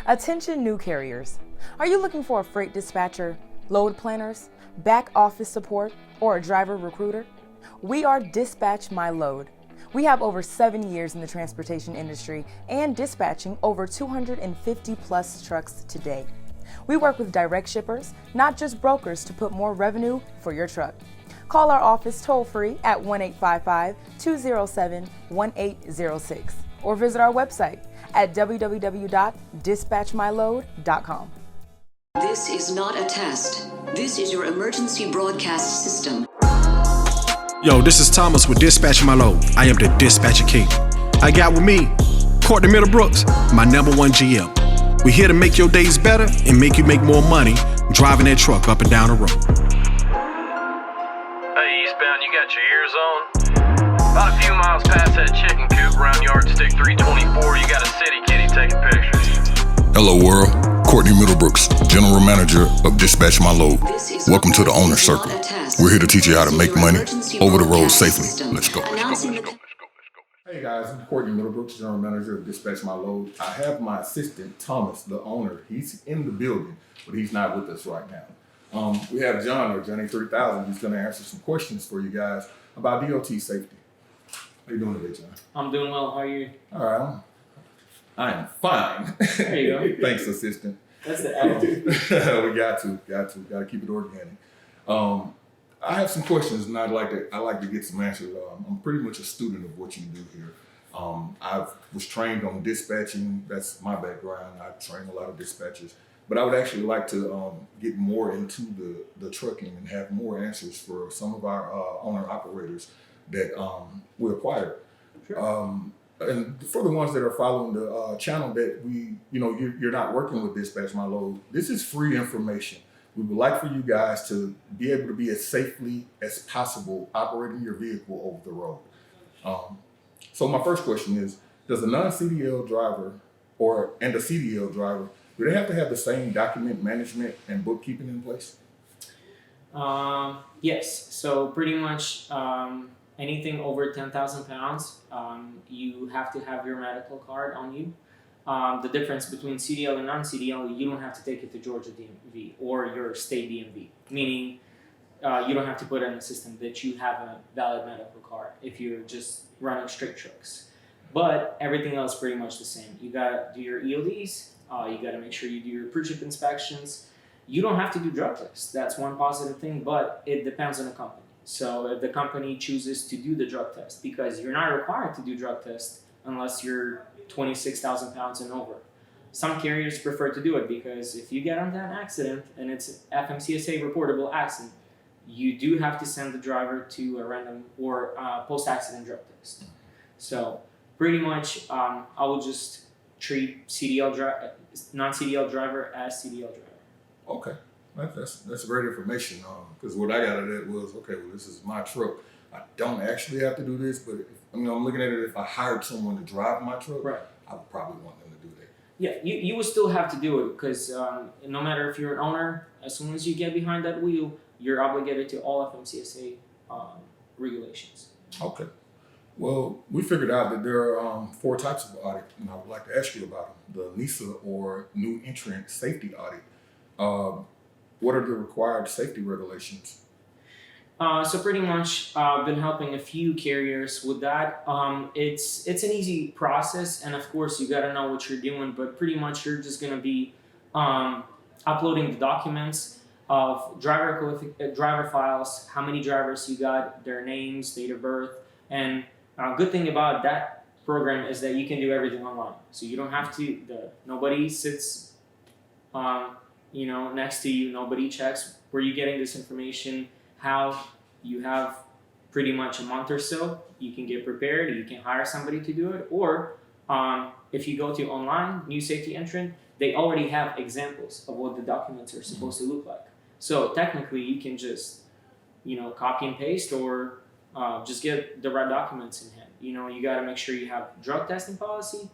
Attention new carriers. Are you looking for a freight dispatcher, load planners, back office support, or a driver recruiter? We are Dispatch My Load. We have over 7 years in the transportation industry and dispatching over 250 plus trucks today. We work with direct shippers, not just brokers, to put more revenue for your truck. Call our office toll-free at 1-855-207-1806 or visit our website at www.dispatchmyload.com. This is not a test. This is your emergency broadcast system. Yo, this is Thomas with Dispatching My Load. I am the Dispatcher King. I got with me Courtney Middlebrooks, my #1 GM. We're here to make your days better and make you make more money driving that truck up and down the road. Hey, eastbound, you got your ears on? About a few miles past that chicken coop around yardstick 324, you got a city kitty taking pictures. Hello world, Courtney Middlebrooks, General Manager of Dispatch My Load. Welcome to the Owner Circle. We're here to teach you how to make money over the road safely. Let's go. Hey guys, I'm Courtney Middlebrooks, General Manager of Dispatch My Load. I have my assistant, Thomas, the owner. He's in the building, but he's not with us right now. We have John, or Johnny 3000. He's going to answer some questions for you guys about DOT safety. How you doing today, John? I'm doing well. How are you? All right. I am fine. There you go. Thanks, assistant. That's the Elle. We got to keep it organic. I have some questions, and I like to get some answers. I'm pretty much a student of what you do here. I was trained on dispatching. That's my background. I train a lot of dispatchers, but I would actually like to get more into the trucking and have more answers for some of our owner operators that we acquired. Sure. And for the ones that are following the channel that you're not working with Dispatch My Load, this is free information. We would like for you guys to be able to be as safely as possible operating your vehicle over the road. So my first question is, does a non-CDL driver and a CDL driver, do they have to have the same document management and bookkeeping in place? Yes. So pretty much anything over 10,000 pounds, you have to have your medical card on you. The difference between CDL and non-CDL, you don't have to take it to Georgia DMV or your state DMV, meaning you don't have to put in the system that you have a valid medical card if you're just running strict trucks. But everything else pretty much the same. You gotta do your ELDs, you gotta make sure you do your pre-trip inspections. You don't have to do drug tests. That's one positive thing, but it depends on the company. So if the company chooses to do the drug test, because you're not required to do drug tests unless you're 26,000 pounds and over. Some carriers prefer to do it because if you get on that accident and it's FMCSA reportable accident, you do have to send the driver to a random or post-accident drug test. So pretty much I will just treat non-CDL driver as CDL driver. Okay, that's great information. Because what I got out of that was, okay, well, this is my truck. I don't actually have to do this, but I'm looking at it. If I hired someone to drive my truck, right, I would probably want them to do that. Yeah, you will still have to do it because no matter if you're an owner, as soon as you get behind that wheel, you're obligated to all FMCSA regulations. Okay. Well, we figured out that there are 4 types of audit, and I would like to ask you about them. The NISA, or New Entrant Safety Audit. What are the required safety regulations? So pretty much I've been helping a few carriers with that. It's an easy process, and of course you gotta know what you're doing, but pretty much you're just gonna be uploading the documents of driver files, how many drivers you got, their names, date of birth, and good thing about that program is that you can do everything online. So you don't have to, nobody sits next to you, nobody checks where you're getting this information. How you have pretty much a month or so, you can get prepared, you can hire somebody to do it, or if you go to online, New Safety Entrant, they already have examples of what the documents are supposed to look like. So technically you can just, copy and paste or just get the right documents in hand. You gotta make sure you have drug testing policy,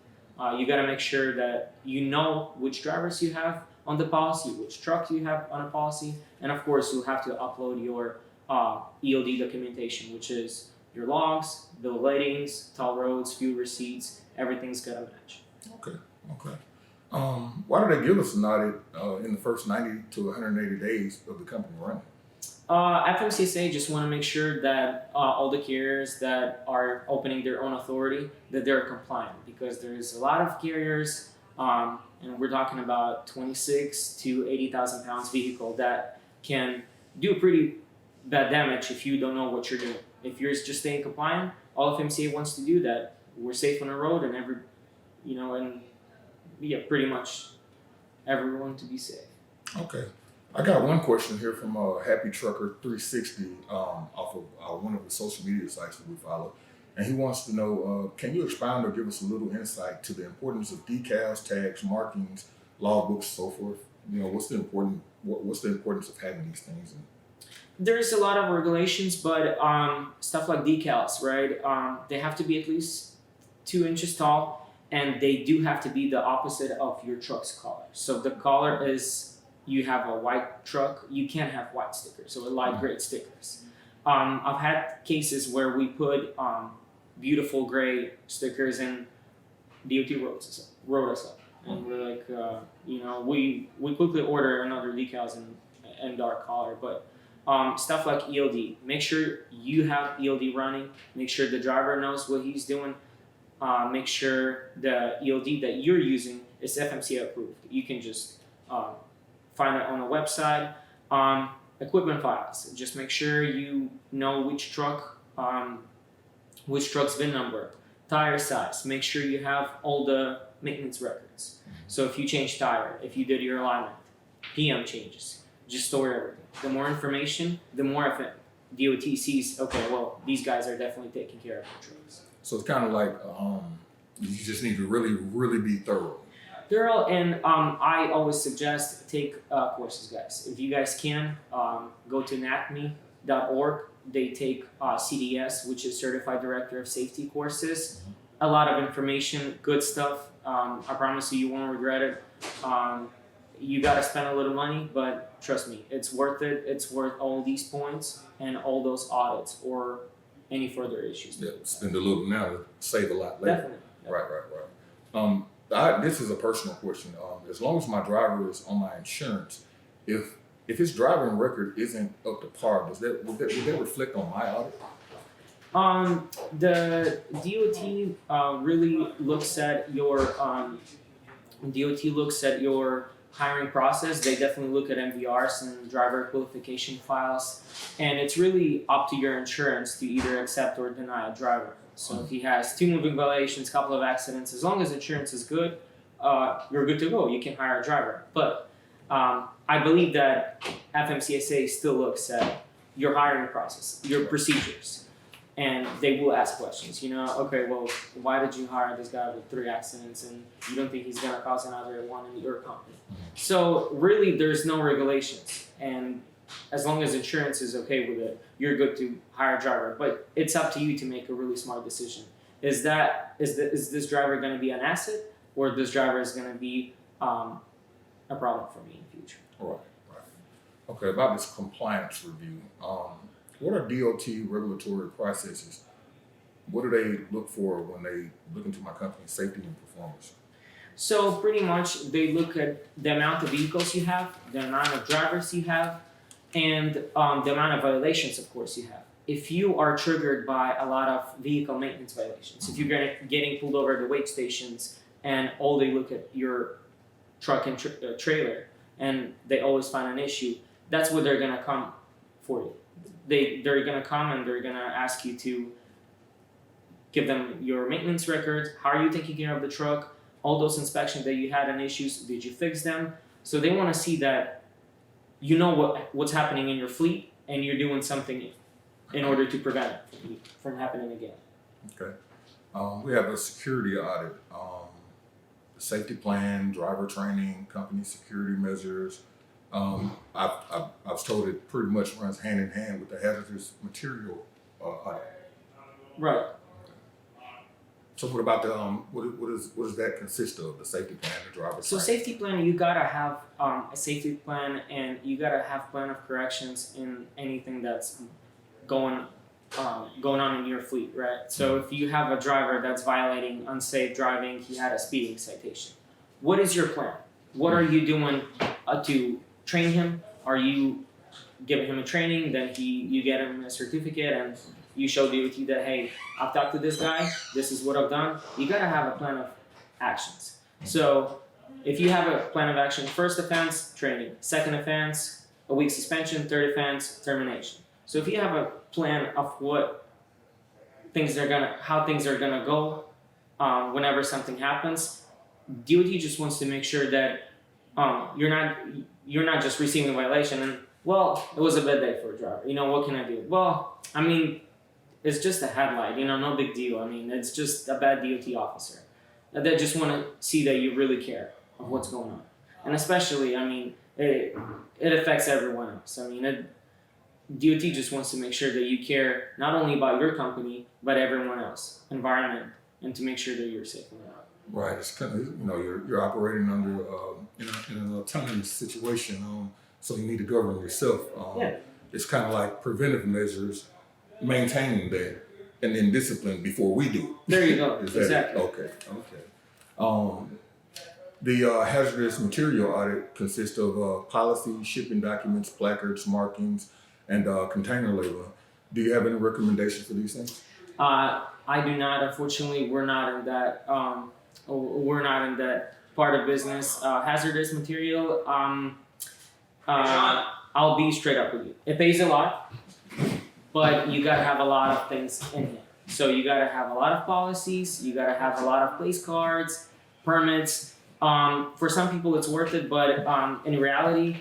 you gotta make sure that you know which drivers you have on the policy, which truck you have on a policy, and of course you'll have to upload your ELD documentation, which is your logs, bill of ladings, toll roads, fuel receipts, everything's gotta match. Okay. Why do they give us an audit in the first 90 to 180 days of the company running? FMCSA just want to make sure that all the carriers that are opening their own authority, that they're compliant, because there's a lot of carriers, and we're talking about 26 to 80,000 pounds vehicle that can do pretty bad damage if you don't know what you're doing. If you're just staying compliant, all FMCA wants to do that. We're safe on the road, and pretty much everyone to be safe. Okay. I got one question here from Happy Trucker 360 off of one of the social media sites that we follow. And he wants to know, can you expound or give us a little insight to the importance of decals, tags, markings, logbooks, so forth? What's the importance of having these things? There's a lot of regulations, but stuff like decals, right? They have to be at least 2 inches tall, and they do have to be the opposite of your truck's color. So the color is, you have a white truck, you can't have white stickers, so light gray stickers. I've had cases where we put beautiful gray stickers and DOT wrote us up. And we're like, we quickly order another decals in dark color. But stuff like ELD, make sure you have ELD running, make sure the driver knows what he's doing, make sure the ELD that you're using is FMCA approved. You can just find it on a website. Equipment files, just make sure you know which truck's VIN number, tire size, make sure you have all the maintenance records. So if you change tire, if you did your alignment, PM changes, just store everything. The more information, the more DOT sees, okay, well, these guys are definitely taking care of their trucks. So it's kind of like you just need to really, really be thorough. And I always suggest take courses, guys. If you guys can, go to NACME.org. They take CDS, which is Certified Director of Safety courses. A lot of information, good stuff. I promise you won't regret it. You got to spend a little money, but trust me, it's worth it. It's worth all these points and all those audits or any further issues. Yeah, spend a little now to save a lot later. Definitely. Right. This is a personal question. As long as my driver is on my insurance, if his driving record isn't up to par, would that reflect on my audit? The DOT really looks at your hiring process. They definitely look at MVRs and driver qualification files, and it's really up to your insurance to either accept or deny a driver. So if he has 2 moving violations, a couple of accidents, as long as insurance is good, you're good to go. You can hire a driver. But I believe that FMCSA still looks at your hiring process, your procedures, and they will ask questions. Okay, well, why did you hire this guy with 3 accidents and you don't think he's going to cause another one in your company? So really, there's no regulations, and as long as insurance is okay with it, you're good to hire a driver. But it's up to you to make a really smart decision. Is this driver going to be an asset, or this driver is going to be a problem for me in the future? Right. Okay, about this compliance review, what are DOT regulatory processes? What do they look for when they look into my company's safety and performance? So pretty much they look at the amount of vehicles you have, the amount of drivers you have, and the amount of violations, of course, you have. If you are triggered by a lot of vehicle maintenance violations, if you're getting pulled over at the wait stations and all they look at your truck and trailer and they always find an issue, that's what they're going to come for you. They're going to come and they're going to ask you to give them your maintenance records. How are you taking care of the truck? All those inspections that you had and issues, did you fix them? So they want to see that you know what's happening in your fleet and you're doing something in order to prevent it from happening again. Okay. We have a security audit, the safety plan, driver training, company security measures. I was told it pretty much runs hand in hand with the hazardous material audit. Right. So what about the what does that consist of? The safety plan, the driver. So safety plan, you gotta have a safety plan, and you gotta have plan of corrections in anything that's going on in your fleet, right? So if you have a driver that's violating unsafe driving, he had a speeding citation. What is your plan? what are you doing to train him? Are you giving him a training? Then you get him a certificate and you show DOT that, hey, I've talked to this guy. This is what I've done. You gotta have a plan of actions. So if you have a plan of action, first offense, training. Second offense, a week suspension. Third offense, termination. So if you have a plan of how things are gonna go whenever something happens, DOT just wants to make sure that you're not just receiving a violation and, well, it was a bad day for a driver. What can I do? Well, I mean, it's just a headlight. No big deal. I mean, it's just a bad DOT officer. They just want to see that you really care of what's going on, and especially, I mean, it affects everyone else. I mean, DOT just wants to make sure that you care not only about your company but everyone else, environment, and to make sure that you're safe and well. Right. It's kind of, you're operating under in an autonomous situation, so you need to govern yourself. It's kind of like preventive measures, maintaining that, and then discipline before we do. There you go. Exactly. Okay. The hazardous material audit consists of policy, shipping documents, placards, markings, and container label. Do you have any recommendations for these things? I do not. Unfortunately, we're not in that. We're not in that part of business. Hazardous material. I'll be straight up with you. It pays a lot, but you gotta have a lot of things in here. So you gotta have a lot of policies. You gotta have a lot of place cards, permits. For some people, it's worth it, but in reality,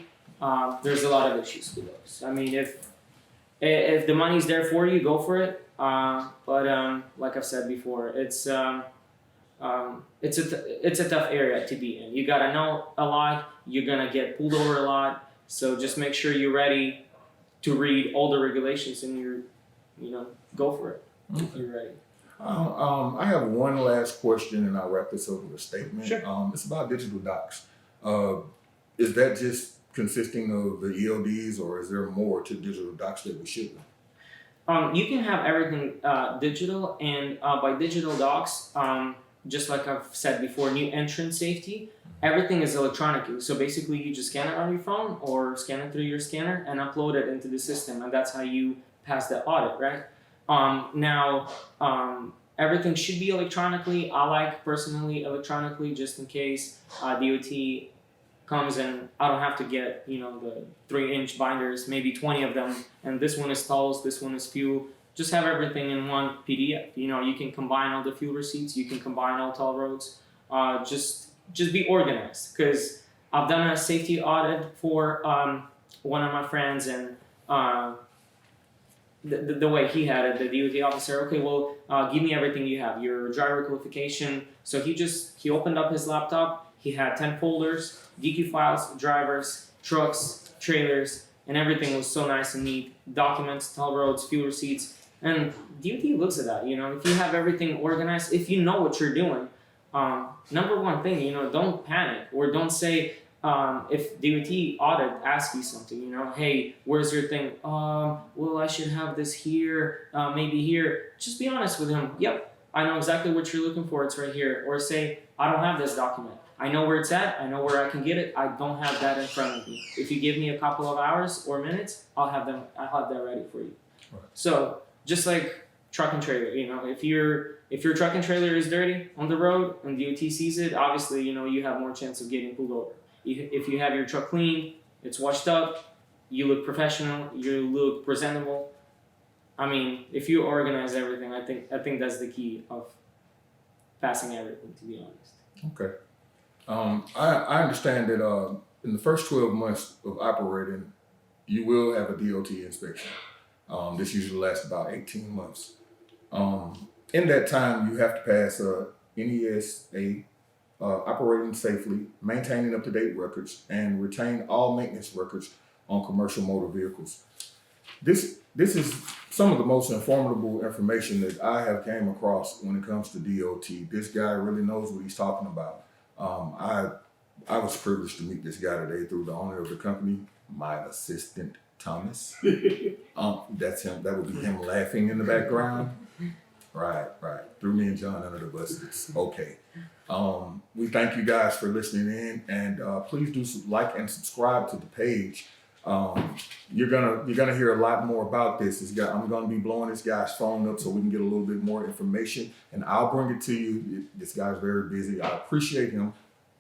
there's a lot of issues with those. I mean, if the money's there for you, go for it. But like I've said before, it's a tough area to be in. You gotta know a lot. You're gonna get pulled over a lot. So just make sure you're ready to read all the regulations and go for it if you're ready. I have one last question, and I'll wrap this up with a statement. Sure. It's about digital docs. Is that just consisting of the ELDs, or is there more to digital docs that we should know? You can have everything digital, and by digital docs, just like I've said before, new entrant safety, everything is electronic. So basically, you just scan it on your phone or scan it through your scanner and upload it into the system, and that's how you pass the audit, right? Now, everything should be electronically. I like personally electronically, just in case DOT comes and I don't have to get the 3-inch binders, maybe 20 of them, and this one is tolls, this one is fuel. Just have everything in one PDF. You can combine all the fuel receipts, you can combine all toll roads. Just be organized, because I've done a safety audit for one of my friends, and the way he had it, the DOT officer, okay, well, give me everything you have, your driver qualification. So he opened up his laptop, he had 10 folders, DQ files, drivers, trucks, trailers, and everything was so nice and neat. Documents, toll roads, fuel receipts, and DOT looks at that. If you have everything organized, if you know what you're doing, number one thing, don't panic, or don't say, if DOT audit asks you something, hey, where's your thing? Well, I should have this here, maybe here. Just be honest with him. Yep, I know exactly what you're looking for. It's right here. Or say, I don't have this document. I know where it's at. I know where I can get it. I don't have that in front of me. If you give me a couple of hours or minutes, I'll have that ready for you. Right. So just like truck and trailer, if your truck and trailer is dirty on the road and DOT sees it, obviously, you have more chance of getting pulled over. If you have your truck clean, it's washed up, you look professional, you look presentable. I mean, if you organize everything, I think that's the key of passing everything, to be honest. Okay. I understand that in the first 12 months of operating, you will have a DOT inspection. This usually lasts about 18 months. In that time, you have to pass NESA, operating safely, maintaining up-to-date records, and retain all maintenance records on commercial motor vehicles. This is some of the most informative information that I have came across when it comes to DOT. This guy really knows what he's talking about. I was privileged to meet this guy today through the owner of the company, my assistant, Thomas. That's him. That would be him laughing in the background. Right. Threw me and John under the bus. It's okay. We thank you guys for listening in, and please do like and subscribe to the page. You're gonna hear a lot more about this. I'm gonna be blowing this guy's phone up so we can get a little bit more information, and I'll bring it to you. This guy's very busy. I appreciate him.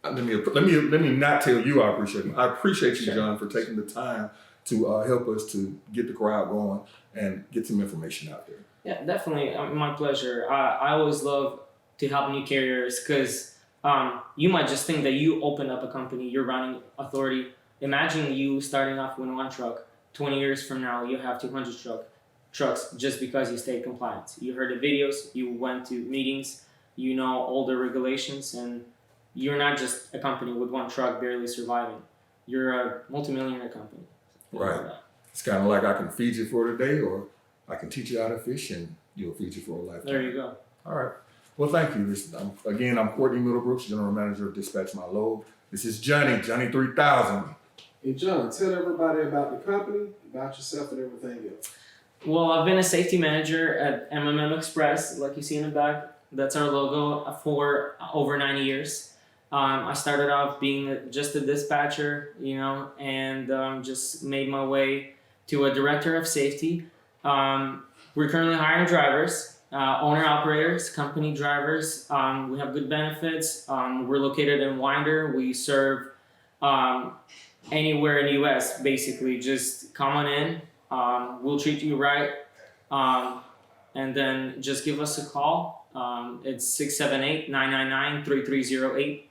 Let me not tell you I appreciate him. I appreciate you, John, for taking the time to help us to get the crowd going and get some information out there. Yeah, definitely. My pleasure. I always love to help new carriers because you might just think that you open up a company, you're running authority. Imagine you starting off with one truck. 20 years from now, you have 200 trucks just because you stayed compliant. You heard the videos, you went to meetings, you know all the regulations, and you're not just a company with one truck barely surviving. You're a multimillionaire company. Right. It's kind of like I can feed you for today, or I can teach you how to fish, and you'll feed you for a lifetime. There you go. All right. Well, thank you. I'm Courtney Middlebrooks, General Manager of Dispatch My Load. This is Johnny 3000. Hey, John, tell everybody about the company, about yourself, and everything else. Well, I've been a safety manager at MMM Express, like you see in the back. That's our logo for over 9 years. I started off being just a dispatcher, and just made my way to a director of safety. We're currently hiring drivers, owner-operators, company drivers. We have good benefits. We're located in Winder. We serve anywhere in the U.S., basically. Just come on in. We'll treat you right. And then just give us a call. It's 678-999-3308.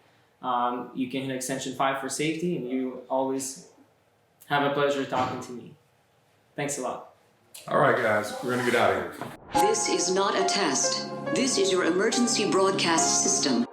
You can hit extension 5 for safety, and you always have a pleasure talking to me. Thanks a lot. All right, guys, we're going to get out of here. This is not a test. This is your emergency broadcast system.